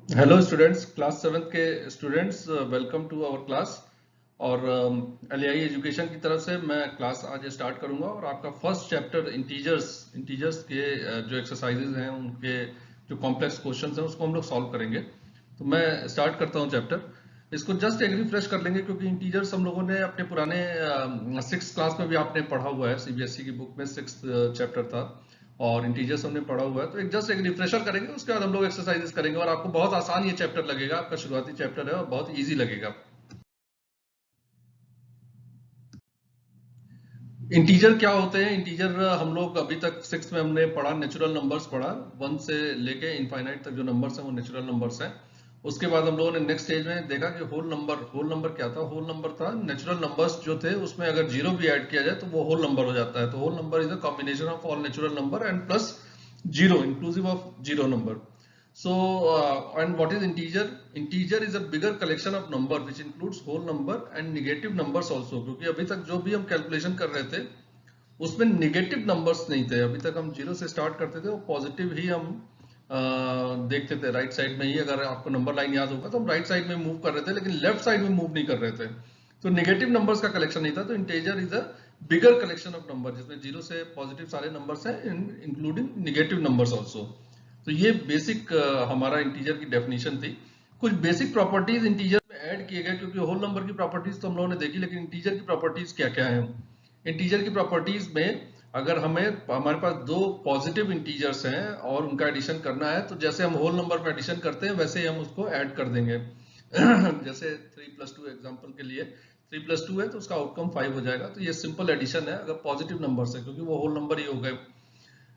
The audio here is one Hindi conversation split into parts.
हेलो स्टूडेंट्स, क्लास 7th के students, welcome to our class. और एलआई एजुकेशन की तरफ से मैं क्लास आज स्टार्ट करूंगा और आपका फर्स्ट चैप्टर इंटीजर्स के जो एक्सरसाइजेज हैं उनके जो कॉम्प्लेक्स क्वेश्चंस हैं उसको हम लोग सॉल्व करेंगे। तो मैं स्टार्ट करता हूं चैप्टर। इसको जस्ट एक रिफ्रेश कर लेंगे क्योंकि इंटीजर्स हम लोगों ने अपने पुराने 6th क्लास में भी आपने पढ़ा हुआ है। सीबीएसई की बुक में 6th चैप्टर था और इंटीजर्स हमने पढ़ा हुआ है। तो एक रिफ्रेशर करेंगे, उसके बाद हम लोग एक्सरसाइजेस करेंगे और आपको बहुत आसान ये चैप्टर लगेगा। आपका शुरुआती चैप्टर है और बहुत इजी लगेगा। इंटीजर क्या होते हैं? इंटीजर हम लोग अभी तक 6th में हमने पढ़ा, नेचुरल नंबर्स पढ़ा। 1 से लेके इनफाइनाइट तक जो नंबर्स हैं वो नेचुरल नंबर्स हैं। उसके बाद हम लोगों ने नेक्स्ट स्टेज में देखा कि होल नंबर क्या था। होल नंबर था नेचुरल नंबर्स जो थे उसमें अगर जीरो भी ऐड किया जाए तो वो होल नंबर हो जाता है। तो whole number is a combination of all natural number and plus zero, inclusive of zero number. So, and what is integer? Integer is a bigger collection of number which includes whole number and negative numbers also. क्योंकि अभी तक जो भी हम कैलकुलेशन कर रहे थे उसमें निगेटिव नंबर्स नहीं थे। अभी तक हम जीरो से स्टार्ट करते थे और पॉजिटिव ही हम देखते थे। राइट साइड में ही, अगर आपको नंबर लाइन याद होगा तो हम राइट साइड में मूव कर रहे थे, लेकिन लेफ्ट साइड में मूव नहीं कर रहे थे। तो निगेटिव नंबर्स का कलेक्शन नहीं था। तो integer is a bigger collection of number जिसमें जीरो से पॉजिटिव सारे नंबर्स हैं, इंक्लूडिंग निगेटिव नंबर्स ऑल्सो। तो ये बेसिक हमारा इंटीजर की डेफिनेशन थी। कुछ बेसिक प्रॉपर्टीज इंटीजर में ऐड किए गए, क्योंकि होल नंबर की प्रॉपर्टीज तो हम लोगों ने देखी, लेकिन इंटीजर की प्रॉपर्टीज क्या क्या है। इंटीजर की प्रॉपर्टीज में अगर हमारे पास दो पॉजिटिव इंटीजर्स हैं और उनका एडिशन करना है, तो जैसे हम होल नंबर में एडिशन करते हैं वैसे ही हम उसको ऐड कर देंगे। जैसे 3+2 एग्जांपल के लिए 3+2 है तो उसका आउटकम 5 हो जाएगा। तो ये सिंपल एडिशन है अगर पॉजिटिव नंबर है, क्योंकि वो होल नंबर ही हो गए।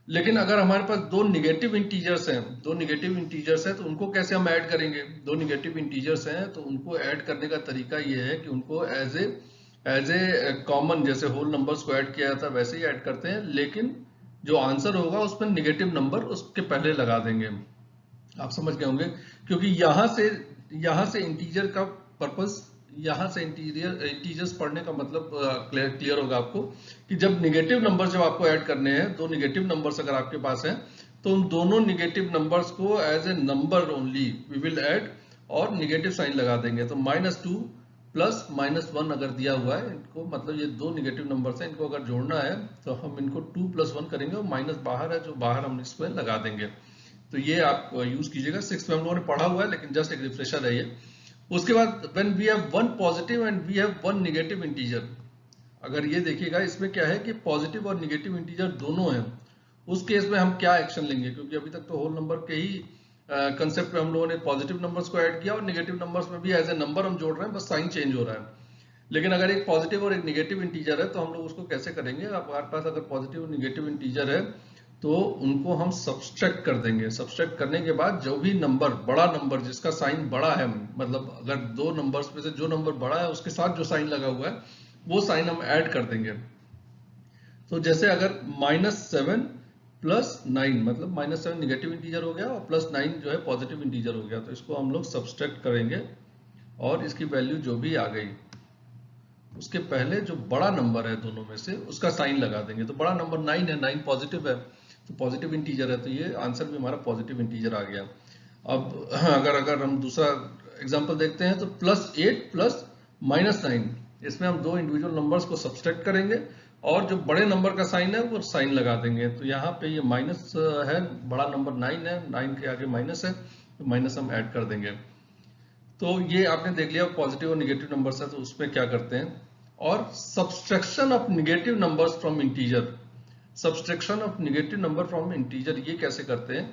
लेकिन अगर हमारे पास दो निगेटिव इंटीजर्स हैं तो उनको कैसे हम ऐड करेंगे? दो निगेटिव इंटीजर्स हैं तो उनको ऐड करने का तरीका ये है कि उनको एज ए कॉमन, जैसे होल नंबर्स को ऐड किया जाता है वैसे ही ऐड करते हैं, लेकिन जो आंसर होगा उसमें निगेटिव नंबर उसके पहले लगा देंगे। आप समझ गए होंगे, क्योंकि यहां से इंटीजर का पर्पस, यहां से इंटीजर्स पढ़ने का मतलब क्लियर होगा आपको कि जब निगेटिव नंबर्स जब आपको ऐड करने हैं, दो निगेटिव नंबर्स अगर आपके पास हैं तो उन दोनों निगेटिव नंबर्स को as a number only we will add और निगेटिव साइन लगा देंगे। तो -2 प्लस -1 अगर दिया हुआ है इनको, मतलब ये दो निगेटिव नंबर्स हैं, इनको अगर जोड़ना है तो हम इनको 2+1 करेंगे और माइनस बाहर है जो बाहर हम इसमें लगा देंगे। तो ये आप यूज कीजिएगा। 6th में हम लोगों ने पढ़ा हुआ है, लेकिन जस्ट एक रिफ्रेशर है ये। उसके बाद when we have one positive and we have one negative integer, अगर ये देखिएगा इसमें क्या है कि पॉजिटिव और निगेटिव इंटीजर दोनों हैं, उस केस में हम क्या एक्शन लेंगे? क्योंकि अभी तक तो होल नंबर के ही कंसेप्ट में हम लोगों ने पॉजिटिव नंबर्स को ऐड किया और निगेटिव नंबर्स में भी एज ए नंबर हम जोड़ रहे हैं, बस साइन चेंज हो रहा है। लेकिन अगर एक पॉजिटिव और एक निगेटिव इंटीजर है तो हम लोग उसको कैसे करेंगे? हमारे पास अगर पॉजिटिव और निगेटिव इंटीजर है तो उनको हम सब्सट्रैक्ट कर देंगे। सब्सट्रैक्ट करने के बाद जो भी नंबर, बड़ा नंबर जिसका साइन बड़ा है, मतलब अगर दो नंबर्स में से जो नंबर बड़ा है उसके साथ जो साइन लगा हुआ है वो साइन हम ऐड कर देंगे। तो जैसे अगर -7 प्लस 9, मतलब -7 निगेटिव इंटीजर हो गया और +9 जो है पॉजिटिव इंटीजर हो गया, तो इसको हम लोग सब्सट्रैक्ट करेंगे और इसकी वैल्यू जो भी आ गई उसके पहले जो बड़ा नंबर है दोनों में से उसका साइन लगा देंगे। तो बड़ा नंबर 9 है, 9 पॉजिटिव है तो पॉजिटिव इंटीजर है, तो ये आंसर भी हमारा पॉजिटिव इंटीजर आ गया। अब अगर अगर हम दूसरा एग्जांपल देखते हैं तो +8 प्लस -9, इसमें हम दो इंडिविजुअल नंबर्स को सब्सट्रैक्ट करेंगे और जो बड़े नंबर का साइन है वो साइन लगा देंगे। तो यहाँ पे ये माइनस है, बड़ा नंबर 9 है, 9 के आगे माइनस है तो माइनस हम ऐड कर देंगे। तो ये आपने देख लिया पॉजिटिव और निगेटिव नंबर्स है तो उसमें क्या करते हैं। और subtraction of negative numbers from integer, subtraction of negative number from integer ये कैसे करते हैं?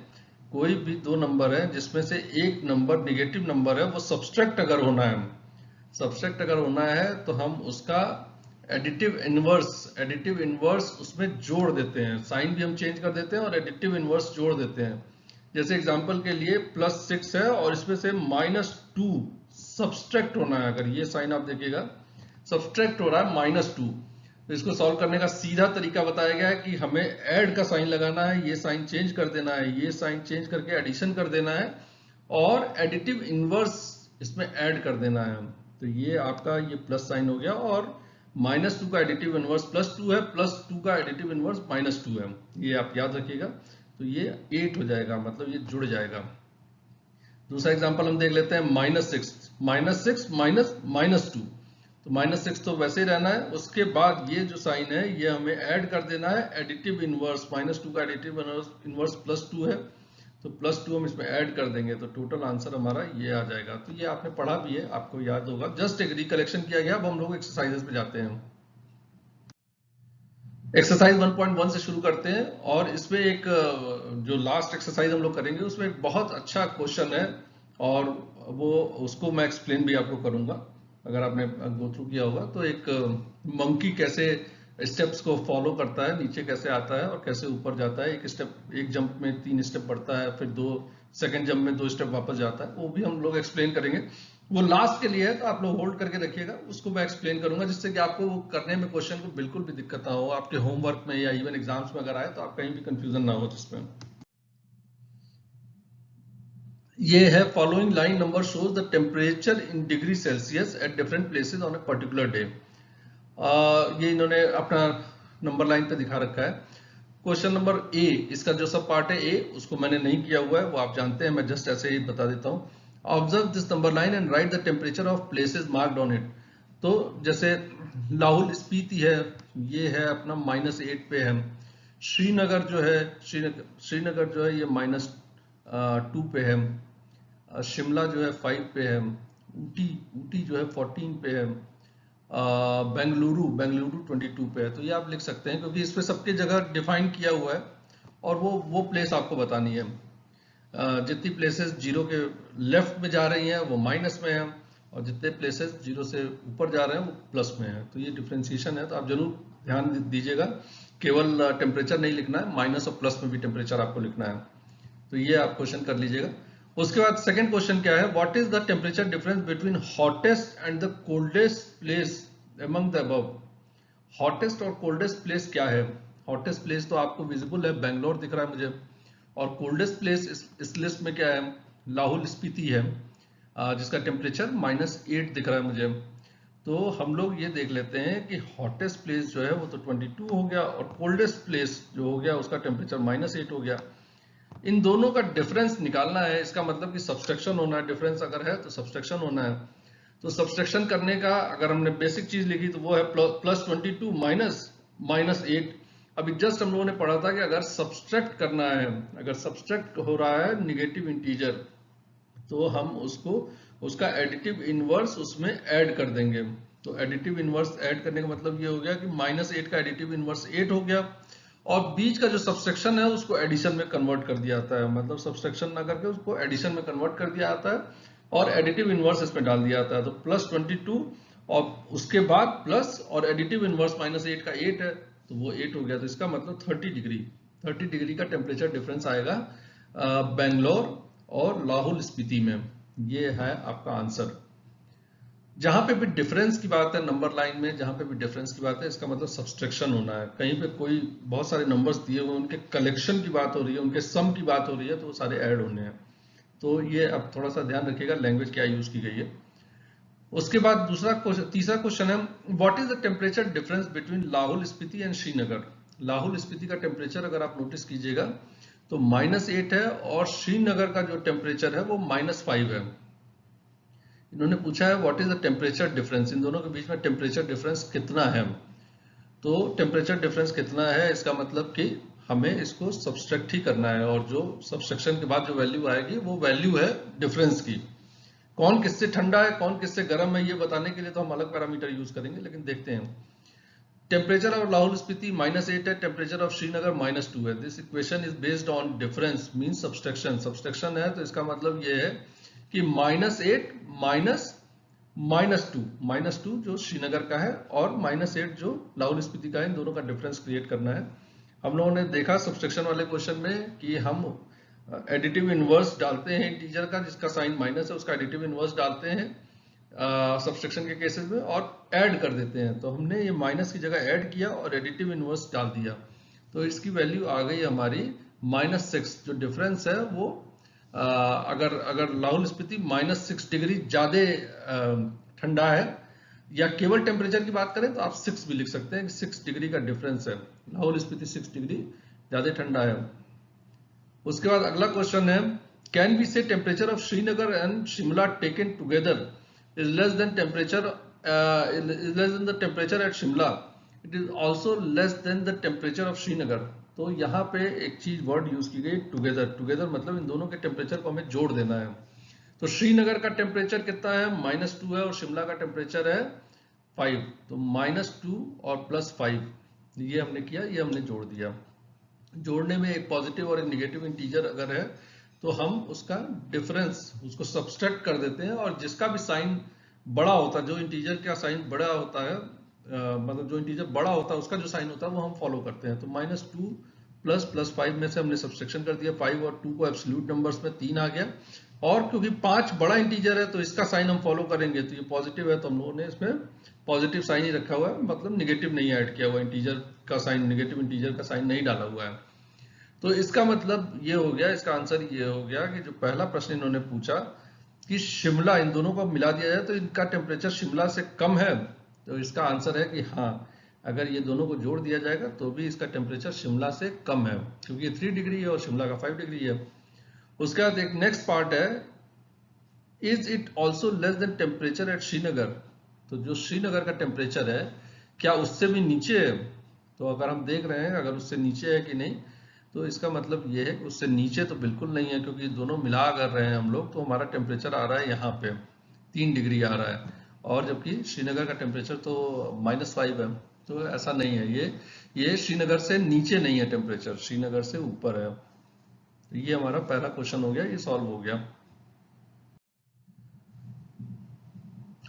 कोई भी दो नंबर है जिसमें से एक नंबर निगेटिव नंबर है, वो सब्सट्रैक्ट अगर होना है, सब्सट्रैक्ट अगर होना है तो हम उसका एडिटिव इनवर्स उसमें जोड़ देते हैं। साइन भी हम चेंज कर देते हैं और एडिटिव इनवर्स जोड़ देते हैं। जैसे एग्जांपल के लिए +6 है और इसमें से -2 सब्सट्रैक्ट होना है। अगर ये साइन आप देखिएगा सब्सट्रैक्ट हो रहा है -2, तो इसको सॉल्व करने का सीधा तरीका बताया गया है कि हमें ऐड का साइन लगाना है, ये साइन चेंज कर देना है, ये साइन चेंज करके एडिशन कर देना है और एडिटिव इनवर्स इसमें ऐड कर देना है। तो ये आपका ये प्लस साइन हो गया और -2 का एडिटिव इनवर्स +2 है, +2 का एडिटिव इनवर्स -2 है, ये आप याद रखिएगा। तो ये 8 हो जाएगा, मतलब ये जुड़ जाएगा। दूसरा एग्जांपल हम देख लेते हैं -6 -6 तो -6 तो वैसे ही रहना है। उसके बाद ये जो साइन है ये हमें ऐड कर देना है, एडिटिव इनवर्स -2 का एडिटिव इनवर्स +2 है, तो +2 हम इसमें ऐड कर देंगे तो टोटल आंसर हमारा ये आ जाएगा। तो ये आपने पढ़ा भी है, आपको याद होगा, जस्ट एक रिकलेक्शन किया गया। अब हम लोग एक्सरसाइजेस पे जाते हैं। एक्सरसाइज 1.1 से शुरू करते हैं और इसमें एक जो लास्ट एक्सरसाइज हम लोग करेंगे उसमें एक बहुत अच्छा क्वेश्चन है और वो उसको मैं एक्सप्लेन भी आपको करूंगा अगर आपने गो थ्रू किया होगा। तो एक मंकी कैसे स्टेप्स को फॉलो करता है, नीचे कैसे आता है और कैसे ऊपर जाता है, एक स्टेप एक जंप में 3 स्टेप बढ़ता है, फिर 2 सेकंड जंप में 2 स्टेप वापस जाता है, वो भी हम लोग एक्सप्लेन करेंगे। वो लास्ट के लिए है तो आप लोग होल्ड करके रखिएगा, उसको मैं एक्सप्लेन करूंगा जिससे कि आपको वो करने में क्वेश्चन को बिल्कुल भी दिक्कत ना हो, आपके होमवर्क में या इवन एग्जाम्स में अगर आए तो आप कहीं भी कंफ्यूजन ना हो जिसमें। ये है following line number shows the temperature in degree Celsius at different places on a particular day. ये इन्होंने अपना नंबर लाइन पे दिखा रखा है। क्वेश्चन नंबर ए, इसका जो सब पार्ट है ए, उसको मैंने नहीं किया हुआ है, वो आप जानते हैं, मैं जस्ट ऐसे ही बता देता हूँ। Observe this number line and right the temperature of places marked on it. तो जैसे लाहौल स्पीति है, ये है अपना -8 पे है। श्रीनगर जो है, श्रीनगर जो है ये -2 पे है। शिमला जो है 5 पे है। ऊटी जो है 14 पे है। बेंगलुरु 22 पे है। तो ये आप लिख सकते हैं क्योंकि इस पे सबके जगह डिफाइन किया हुआ है और वो प्लेस आपको बतानी है। जितनी प्लेसेस जीरो के लेफ्ट में जा रही हैं वो माइनस में है और जितने प्लेसेस जीरो से ऊपर जा रहे हैं वो प्लस में है। तो ये डिफरेंशिएशन है, तो आप जरूर ध्यान दीजिएगा। केवल टेम्परेचर नहीं लिखना है, माइनस और प्लस में भी टेम्परेचर आपको लिखना है। तो ये आप क्वेश्चन कर लीजिएगा। उसके बाद सेकंड क्वेश्चन क्या है, what is the temperature difference between hottest and the coldest place among the above. Hottest और कोल्डेस्ट प्लेस क्या है। हॉटेस्ट प्लेस तो आपको विजिबल है, बेंगलोर दिख रहा है मुझे, और कोल्डेस्ट प्लेस इस लिस्ट में क्या है, लाहौल स्पीति है, जिसका टेम्परेचर -8 दिख रहा है मुझे। तो हम लोग ये देख लेते हैं कि हॉटेस्ट प्लेस जो है वो तो 22 हो गया और कोल्डेस्ट प्लेस जो हो गया उसका टेम्परेचर -8 हो गया। इन दोनों का डिफरेंस निकालना है, इसका मतलब कि सब्सट्रैक्शन होना है। डिफरेंस अगर है तो सब्सट्रैक्शन होना है। तो सब्सट्रैक्शन करने का अगर हमने बेसिक चीज लिखी तो वो है +22 -8। अभी जस्ट हम लोगों ने पढ़ा था कि अगर सब्सट्रैक्ट करना है, अगर सब्सट्रैक्ट हो रहा है निगेटिव इंटीजर, तो हम उसका एडिटिव इनवर्स उसमें ऐड कर देंगे। तो एडिटिव इनवर्स ऐड करने का मतलब ये हो गया कि -8 का एडिटिव इनवर्स 8 हो गया और बीच का जो सब्सट्रैक्शन है उसको एडिशन में कन्वर्ट कर दिया जाता है। मतलब सब्सट्रैक्शन ना करके उसको एडिशन में कन्वर्ट कर दिया जाता है और एडिटिव इनवर्स इसमें डाल दिया जाता है। तो +22 और उसके बाद प्लस और एडिटिव इनवर्स -8 का 8 है तो वो 8 हो गया। तो इसका मतलब 30 डिग्री का टेम्परेचर डिफरेंस आएगा बेंगलोर और लाहौल स्पीति में। ये है आपका आंसर। जहां पे भी डिफरेंस की बात है नंबर लाइन में, जहां पे भी डिफरेंस की बात है, इसका मतलब सब्सट्रैक्शन होना है। कहीं पे कोई बहुत सारे नंबर्स दिए हुए उनके कलेक्शन की बात हो रही है, उनके सम की बात हो रही है, तो वो सारे ऐड होने हैं। तो ये अब थोड़ा सा ध्यान रखिएगा लैंग्वेज क्या यूज की गई है। उसके बाद तीसरा क्वेश्चन है, what is the temperature difference between Lahaul Spiti and Srinagar. Lahaul Spiti का टेम्परेचर अगर आप नोटिस कीजिएगा तो -8 है और श्रीनगर का जो टेम्परेचर है वो -5 है। इन्होंने पूछा है what is the temperature difference, इन दोनों के बीच में टेम्परेचर डिफरेंस कितना है। तो टेम्परेचर डिफरेंस कितना है, इसका मतलब कि हमें इसको सब्सट्रैक्ट ही करना है और जो सब्सट्रैक्शन के बाद जो वैल्यू आएगी वो वैल्यू है डिफरेंस की। कौन किससे ठंडा है कौन किससे गर्म है ये बताने के लिए तो हम अलग पैरामीटर यूज करेंगे, लेकिन देखते हैं। टेम्परेचर ऑफ लाहौल स्पीति -8 है, टेम्परेचर ऑफ श्रीनगर -2 है। This equation is based on difference mean subtraction. Subtraction है तो इसका मतलब ये है कि -8 -2 जो श्रीनगर का है और -8 जो लाहौल स्पीति का है, इन दोनों का डिफरेंस क्रिएट करना है। हम लोगों ने देखा सब्सट्रैक्शन वाले क्वेश्चन में कि हम एडिटिव इनवर्स डालते हैं इंटीजर का जिसका साइन माइनस है, उसका एडिटिव इनवर्स डालते हैं सब्सट्रैक्शन के केसेस में और ऐड कर देते हैं। तो हमने ये माइनस की जगह ऐड किया और एडिटिव इनवर्स डाल दिया, तो इसकी वैल्यू आ गई हमारी -6। जो डिफरेंस है वो अगर लाहौल स्पीति -6 डिग्री ज्यादा ठंडा है या केवल टेम्परेचर की बात करें तो आप 6 भी लिख सकते हैं कि 6 डिग्री का डिफरेंस है। लाहौल स्पीति 6 डिग्री ज्यादा ठंडा है। उसके बाद अगला क्वेश्चन है, कैन बी से temperature of Srinagar and Shimla taken together is less than temperature is less than the temperature at Shimla. It is also less than the temperature of Srinagar. तो यहाँ पे एक चीज वर्ड यूज की गई टुगेदर. टुगेदर मतलब इन दोनों के टेम्परेचर को हमें जोड़ देना है. तो श्रीनगर का टेम्परेचर कितना है, -2 है, और शिमला का टेम्परेचर है 5. तो -2 और +5 ये हमने किया, ये हमने जोड़ दिया. जोड़ने में एक पॉजिटिव और एक निगेटिव इंटीजर अगर है तो हम उसका डिफरेंस उसको सब्सट्रैक्ट कर देते हैं, और जिसका भी साइन बड़ा होता है, जो इंटीजर का साइन बड़ा होता है, मतलब जो इंटीजर बड़ा होता है उसका जो साइन होता है वो हम फॉलो करते हैं. तो -2 + +5 में से हमने सब्सट्रैक्शन कर दिया. 5 और 2 को एब्सोल्यूट नंबर्स में 3 आ गया, और क्योंकि 5 बड़ा इंटीजर है तो इसका साइन हम फॉलो करेंगे. तो ये पॉजिटिव है तो हम लोगों ने इसमें पॉजिटिव साइन ही रखा हुआ है, मतलब निगेटिव नहीं ऐड किया हुआ. इंटीजर का साइन, निगेटिव इंटीजर का साइन नहीं डाला हुआ है. तो इसका मतलब ये हो गया, इसका आंसर ये हो गया कि जो पहला प्रश्न इन्होंने पूछा कि शिमला, इन दोनों को मिला दिया जाए तो इनका टेम्परेचर शिमला से कम है, तो इसका आंसर है कि हाँ, अगर ये दोनों को जोड़ दिया जाएगा तो भी इसका टेम्परेचर शिमला से कम है, क्योंकि ये 3 डिग्री है और शिमला का 5 डिग्री है. उसके बाद एक नेक्स्ट पार्ट है, is it also less than temperature at Srinagar. तो जो श्रीनगर का टेम्परेचर है क्या उससे भी नीचे है. तो अगर हम देख रहे हैं अगर उससे नीचे है कि नहीं, तो इसका मतलब ये है कि उससे नीचे तो बिल्कुल नहीं है, क्योंकि दोनों मिला कर रहे हैं हम लोग, तो हमारा टेम्परेचर आ रहा है यहाँ पे 3 डिग्री आ रहा है, और जबकि श्रीनगर का टेम्परेचर तो -5 है. तो ऐसा नहीं है, ये श्रीनगर से नीचे नहीं है टेम्परेचर, श्रीनगर से ऊपर है. तो ये हमारा पहला क्वेश्चन हो गया, ये सॉल्व हो गया.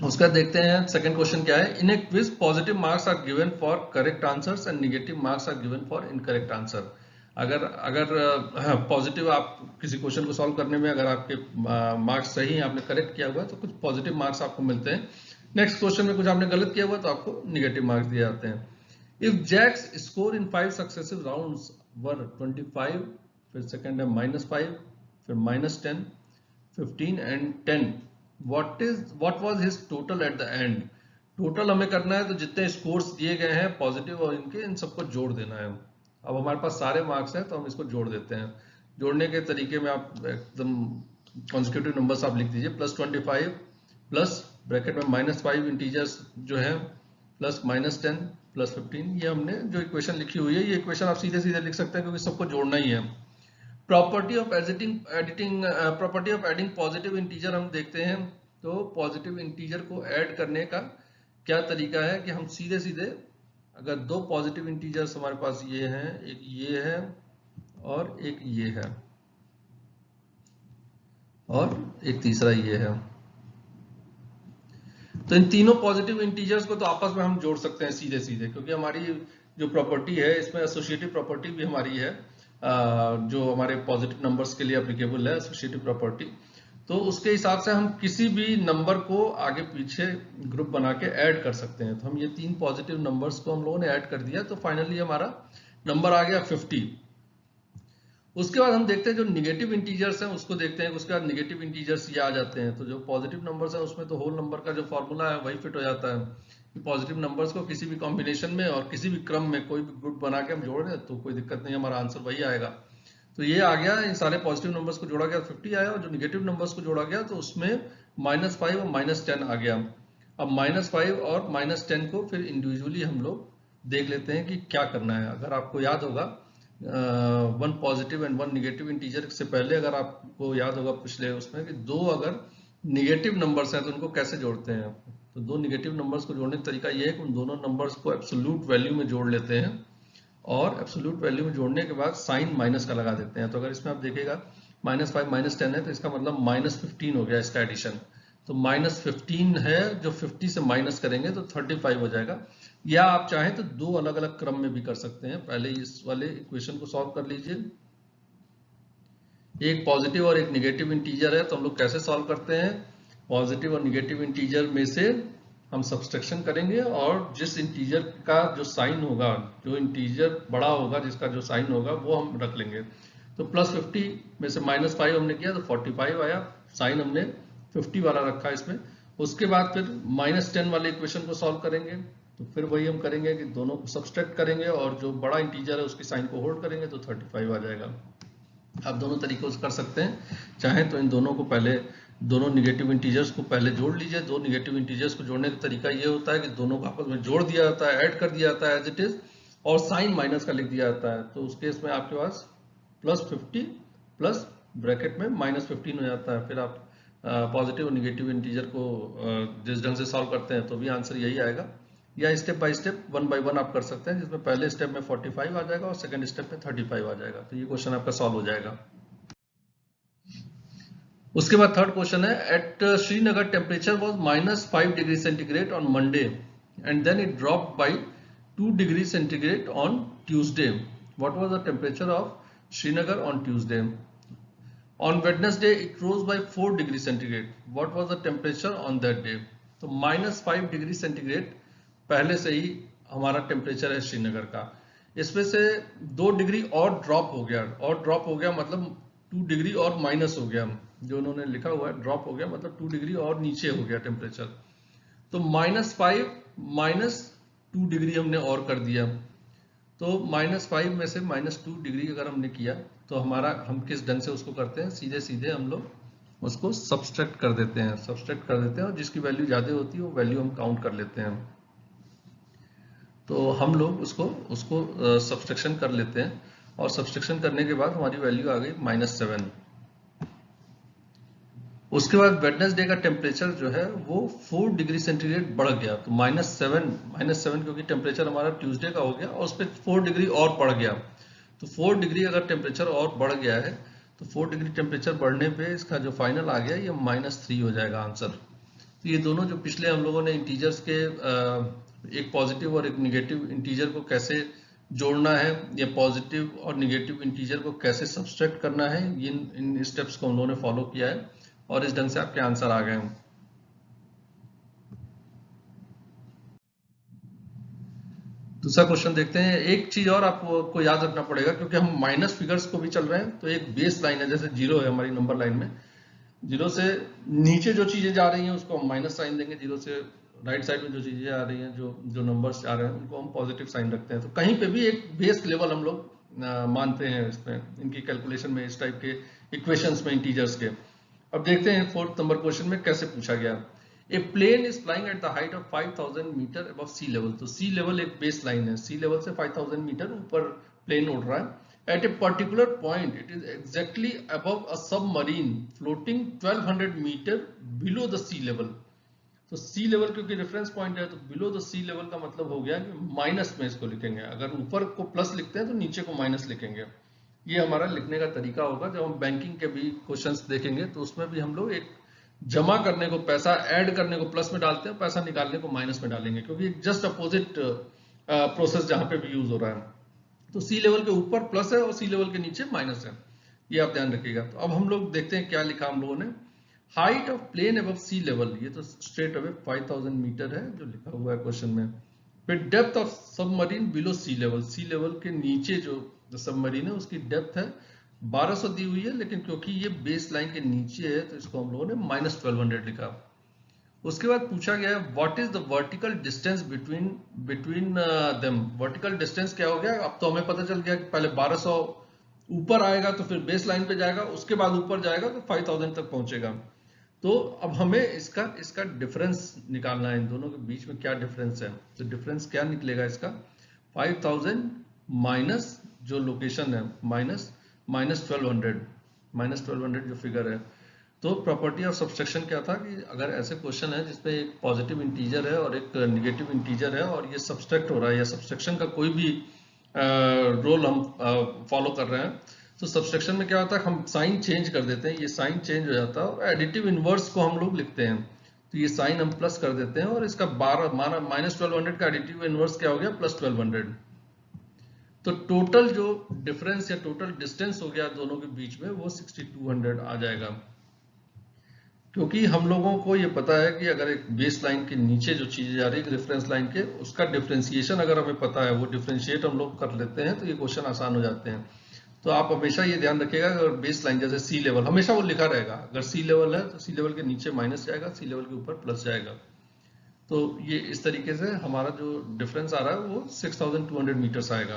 उसके बाद देखते हैं सेकंड क्वेश्चन क्या है. In a quiz positive marks are given for correct answers and negative marks are given for incorrect answer. अगर पॉजिटिव आप किसी क्वेश्चन को सॉल्व करने में अगर आपके मार्क्स सही हैं, आपने करेक्ट किया हुआ है, तो कुछ पॉजिटिव मार्क्स आपको मिलते हैं. नेक्स्ट क्वेश्चन में कुछ आपने गलत किया हुआ तो आपको निगेटिव मार्क्स दिए जाते हैं. If Jack's score in 5 successive rounds were 25, फिर सेकंड है -5, फिर -10, 15 and 10, what was his total at the end. Total हमें करना है, तो जितने स्कोर्स दिए गए हैं पॉजिटिव और इनके, इन सबको जोड़ देना है. अब हमारे पास सारे मार्क्स हैं तो हम इसको जोड़ देते हैं. जोड़ने के तरीके में आप एकदम कॉन्जिक्यूटिव नंबर्स आप लिख दीजिए. +25 प्लस ब्रैकेट में -5 इंटीजर्स जो है, प्लस -10 प्लस 15. ये हमने जो इक्वेशन लिखी हुई है, ये इक्वेशन आप सीधे सीधे लिख सकते हैं क्योंकि सबको जोड़ना ही है. Property of property of adding positive integer हम देखते हैं. तो पॉजिटिव इंटीजर को ऐड करने का क्या तरीका है कि हम सीधे सीधे, अगर 2 पॉजिटिव इंटीजर्स हमारे पास ये हैं, एक ये है और एक ये है, और एक तीसरा ये है, तो इन तीनों पॉजिटिव इंटीजर्स को तो आपस में हम जोड़ सकते हैं सीधे सीधे, क्योंकि हमारी जो प्रॉपर्टी है इसमें एसोसिएटिव प्रॉपर्टी भी हमारी है, जो हमारे पॉजिटिव नंबर्स के लिए एप्लीकेबल है, एसोसिएटिव प्रॉपर्टी. तो उसके हिसाब से हम किसी भी नंबर को आगे पीछे ग्रुप बना के ऐड कर सकते हैं. तो हम ये 3 पॉजिटिव नंबर्स को हम लोगों ने ऐड कर दिया, तो फाइनली हमारा नंबर आ गया 50. उसके बाद हम देखते हैं जो निगेटिव इंटीजर्स हैं उसको देखते हैं. उसके बाद निगेटिव इंटीजर्स ये आ जाते हैं. तो जो पॉजिटिव नंबर्स हैं उसमें तो होल नंबर का जो फॉर्मूला है वही फिट हो जाता है कि पॉजिटिव नंबर्स को किसी भी कॉम्बिनेशन में और किसी भी क्रम में कोई भी ग्रुप बना के हम जोड़ दें तो कोई दिक्कत नहीं, हमारा आंसर वही आएगा. तो ये आ गया, इन सारे पॉजिटिव नंबर्स को जोड़ा गया 50 आया, और जो निगेटिव नंबर्स को जोड़ा गया तो उसमें -5 और -10 आ गया. अब -5 और -10 को फिर इंडिविजुअली हम लोग देख लेते हैं कि क्या करना है. अगर आपको याद होगा 1 पॉजिटिव एंड 1 निगेटिव इंटीजर से पहले अगर आपको याद होगा पिछले उसमें कि 2 अगर निगेटिव नंबर्स हैं तो उनको कैसे जोड़ते हैं. तो 2 निगेटिव नंबर्स को जोड़ने का तरीका ये है कि उन दोनों नंबर्स को एब्सोल्यूट वैल्यू में जोड़ लेते हैं, और एब्सोल्यूट वैल्यू में जोड़ने के बाद साइन माइनस का लगा देते हैं. तो अगर इसमें आप देखिएगा -5 -10 है तो इसका मतलब -15 हो गया इसका एडिशन. तो -15 है, जो 50 से माइनस करेंगे तो 35 हो जाएगा. या आप चाहें तो 2 अलग अलग क्रम में भी कर सकते हैं. पहले इस वाले इक्वेशन को सॉल्व कर लीजिए. एक पॉजिटिव और एक निगेटिव इंटीजर है, तो हम लोग कैसे सॉल्व करते हैं. पॉजिटिव और निगेटिव इंटीजर में से हम सब्सट्रैक्शन करेंगे, और जिस इंटीजर का जो साइन होगा, जो इंटीजर बड़ा होगा जिसका जो साइन होगा वो हम रख लेंगे. तो +50 में से -5 हमने किया तो 45 आया, साइन हमने 50 वाला रखा इसमें. उसके बाद फिर -10 वाले इक्वेशन को सॉल्व करेंगे. तो फिर वही हम करेंगे कि दोनों को सब्सट्रैक्ट करेंगे और जो बड़ा इंटीजर है उसकी साइन को होल्ड करेंगे तो 35 आ जाएगा. आप दोनों तरीकों से कर सकते हैं। चाहें तो इन दोनों को पहले, दोनों निगेटिव इंटीजर्स को पहले जोड़ लीजिए। दो निगेटिव इंटीजर्स को जोड़ने का तरीका ये होता है कि दोनों को आपस में जोड़ दिया जाता है, ऐड कर दिया जाता है एज इट इज, और साइन माइनस का लिख दिया जाता है। तो उस केस में आपके पास +50 प्लस ब्रैकेट में -15 हो जाता है। फिर आप पॉजिटिव और निगेटिव इंटीजर को जिस ढंग से सॉल्व करते हैं तो भी आंसर यही आएगा। या स्टेप बाय स्टेप 1 बाय 1 आप कर सकते हैं, जिसमें पहले स्टेप में 45 आ जाएगा और सेकंड स्टेप में 35 आ जाएगा। तो ये क्वेश्चन आपका सॉल्व हो जाएगा। उसके बाद थर्ड क्वेश्चन है, at Srinagar temperature was -5 degree centigrade on Monday and then it drop by 2 degree centigrade on Tuesday. What was the temperature of Srinagar on Tuesday? On Wednesday, it rose by 4 degree centigrade. What was the temperature on that day? तो -5 डिग्री सेंटीग्रेड पहले से ही हमारा टेम्परेचर है श्रीनगर का। इसमें से 2 डिग्री और ड्रॉप हो गया, और ड्रॉप हो गया मतलब 2 डिग्री और माइनस हो गया। जो उन्होंने लिखा हुआ है ड्रॉप हो गया मतलब 2 डिग्री और नीचे हो गया टेम्परेचर। तो -5 -2 डिग्री हमने और कर दिया। तो -5 में से -2 डिग्री अगर हमने किया तो हमारा, हम किस ढंग से उसको करते हैं, सीधे सीधे हम लोग उसको सब्सट्रैक्ट कर देते हैं, और जिसकी वैल्यू ज्यादा होती है वो वैल्यू हम काउंट कर लेते हैं। तो हम लोग उसको सब्सट्रैक्शन कर लेते हैं, और सब्सट्रैक्शन करने के बाद हमारी वैल्यू आ गई -7। उसके बाद वेडनेसडे का टेम्परेचर जो है वो 4 डिग्री सेंटीग्रेड बढ़ गया। तो -7 क्योंकि टेम्परेचर हमारा ट्यूसडे का हो गया और उस पर 4 डिग्री और बढ़ गया। तो 4 डिग्री अगर टेम्परेचर और बढ़ गया है तो 4 डिग्री टेम्परेचर बढ़ने पे इसका जो फाइनल आ गया ये -3 हो जाएगा आंसर। तो ये दोनों जो पिछले हम लोगों ने इंटीजर्स के एक पॉजिटिव और एक निगेटिव इंटीजर को कैसे जोड़ना है, या पॉजिटिव और निगेटिव इंटीजर को कैसे सब्सट्रैक्ट करना है, इन स्टेप्स को हम लोगों ने फॉलो किया है, और इस ढंग से आपके आंसर आ गए। दूसरा क्वेश्चन देखते हैं। एक चीज और आपको याद रखना पड़ेगा, क्योंकि हम माइनस फिगर्स को भी चल रहे हैं, तो एक बेस लाइन है, जैसे 0 है हमारी नंबर लाइन में, 0 से नीचे जो चीजें जा रही हैं उसको हम माइनस साइन देंगे, 0 से राइट साइड में जो चीजें आ रही हैं, जो नंबर्स आ रहे हैं उनको हम पॉजिटिव साइन रखते हैं। तो कहीं पे भी एक बेस लेवल हम लोग मानते हैं इसमें, इनकी कैलकुलेशन में, इस टाइप के इक्वेशंस में इंटीजर्स के। अब देखते हैं 4th नंबर क्वेश्चन में कैसे पूछा गया। A plane is flying at the height of 5000 metre above sea level. तो सी लेवल एक बेस लाइन है, सी लेवल से 5000 मीटर ऊपर प्लेन उड़ रहा है। At a particular point it is exactly above a submarine floating 1200 metre below the sea level. तो सी लेवल क्योंकि रेफरेंस पॉइंट है, तो बिलो द सी लेवल का मतलब हो गया कि माइनस में इसको लिखेंगे। अगर ऊपर को प्लस लिखते हैं तो नीचे को माइनस लिखेंगे। ये हमारा लिखने का तरीका होगा। जब हम बैंकिंग के भी क्वेश्चंस देखेंगे तो उसमें भी हम लोग एक जमा करने को, पैसा ऐड करने को प्लस में डालते हैं, पैसा निकालने को माइनस में डालेंगे, क्योंकि जस्ट अपोजिट प्रोसेस जहां पे भी यूज हो रहा है। तो सी लेवल के ऊपर प्लस है और सी लेवल के नीचे माइनस है, ये आप ध्यान रखिएगा। तो अब हम लोग देखते हैं क्या लिखा हम लोगों ने। Height of plane above sea level, ये तो स्ट्रेट अवे 5000 मीटर है जो लिखा हुआ है क्वेश्चन में। फिर depth of submarine below sea level, sea level के नीचे जो सबमरीन है उसकी डेप्थ है 1200 दी हुई है, लेकिन क्योंकि ये बेस लाइन के नीचे है तो इसको हम लोगों ने -1200 लिखा। उसके बाद पूछा गया है what is the vertical distance between them. Vertical distance क्या हो गया? अब तो हमें पता चल गया कि पहले 1200 ऊपर आएगा तो फिर बेस लाइन पे जाएगा, उसके बाद ऊपर जाएगा तो 5000 तक पहुंचेगा। तो अब हमें इसका डिफरेंस निकालना है, इन दोनों के बीच में क्या डिफरेंस है। तो डिफरेंस क्या निकलेगा इसका? 5000 माइनस जो लोकेशन है, -1200 जो फिगर है। तो प्रॉपर्टी ऑफ सब्सट्रैक्शन क्या था कि अगर ऐसे क्वेश्चन है जिसमें एक पॉजिटिव इंटीजर है और एक निगेटिव इंटीजर है और ये सब्सट्रैक्ट हो रहा है, या सब्सट्रैक्शन का कोई भी रोल हम फॉलो कर रहे हैं, तो सब्सट्रैक्शन में क्या होता है, हम साइन चेंज कर देते हैं, ये साइन चेंज हो जाता है, और एडिटिव इनवर्स को हम लोग लिखते हैं। तो ये साइन हम प्लस कर देते हैं, और इसका -1200 का एडिटिव इनवर्स क्या हो गया? +1200। तो टोटल जो डिफरेंस या टोटल डिस्टेंस हो गया दोनों के बीच में, वो 6200 आ जाएगा। क्योंकि हम लोगों को ये पता है कि अगर एक बेस लाइन के नीचे जो चीजें जा रही है रेफरेंस लाइन के, उसका डिफरेंशिएशन अगर हमें पता है, वो डिफरेंशिएट हम लोग कर लेते हैं, तो ये क्वेश्चन आसान हो जाते हैं। तो आप हमेशा ये ध्यान रखिएगा, अगर बेस लाइन जैसे सी लेवल, हमेशा वो लिखा रहेगा, अगर सी लेवल है तो सी लेवल के नीचे माइनस जाएगा, सी लेवल के ऊपर प्लस जाएगा। तो ये इस तरीके से हमारा जो डिफरेंस आ रहा है वो 6200 मीटर्स आएगा।